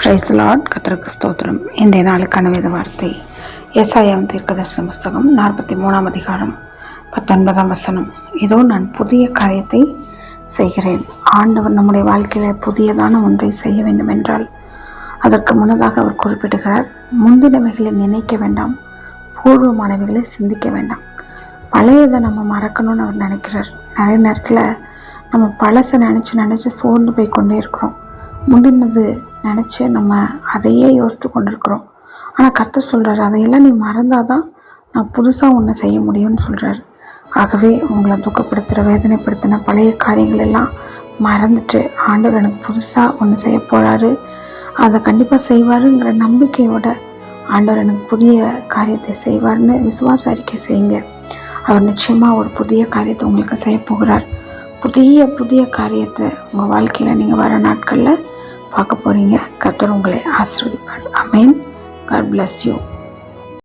Price Lord. கர்த்தருக்கு ஸ்தோத்திரம். இன்றைய நாளுக்கான வேத வார்த்தை ஏசாயாவின் தீர்க்கதரிசன புஸ்தகம் 43 அதிகாரம் 19 வசனம். இதோ நான் புதிய காரியத்தை செய்கிறேன். ஆண்டவர் நம்முடைய வாழ்க்கையில் புதியதான ஒன்றை செய்ய வேண்டும் என்றால் அதற்கு முன்னதாக அவர் குறிப்பிடுகிறார், முந்தினவைகளை நினைக்க வேண்டாம், பூர்வமானவைகளை சிந்திக்க வேண்டாம். பழையதை நம்ம மறக்கணும்னு அவர் நினைக்கிறார். நிறைய நேரத்தில் நம்ம பழசை நினச்சி சோர்ந்து போய் கொண்டே இருக்கிறோம். முந்தினது நினச்சி நம்ம அதையே யோசித்து கொண்டிருக்கிறோம். ஆனால் கர்த்தர் சொல்கிறார், அதையெல்லாம் நீ மறந்தாதான் நான் புதுசாக ஒன்று செய்ய முடியும்னு சொல்கிறார். ஆகவே உங்களை துக்கப்படுத்துகிற வேதனைப்படுத்தின பழைய காரியங்கள் எல்லாம் மறந்துட்டு ஆண்டவர் எனக்கு புதுசாக ஒன்று செய்ய போகிறாரு, அதை கண்டிப்பாக செய்வாருங்கிற நம்பிக்கையோட ஆண்டவர் எனக்கு புதிய காரியத்தை செய்வார்னு விசுவாச அறிக்கை செய்யுங்க. அவர் நிச்சயமாக ஒரு புதிய காரியத்தை உங்களுக்கு செய்ய போகிறார். புதிய காரியத்தை உங்கள் வாழ்க்கையில் நீங்கள் வர நாட்களில் பார்க்க போகிறீங்க. கர்த்தர் உங்களை ஆசீர்வதிப்பார். ஆமென். God bless you.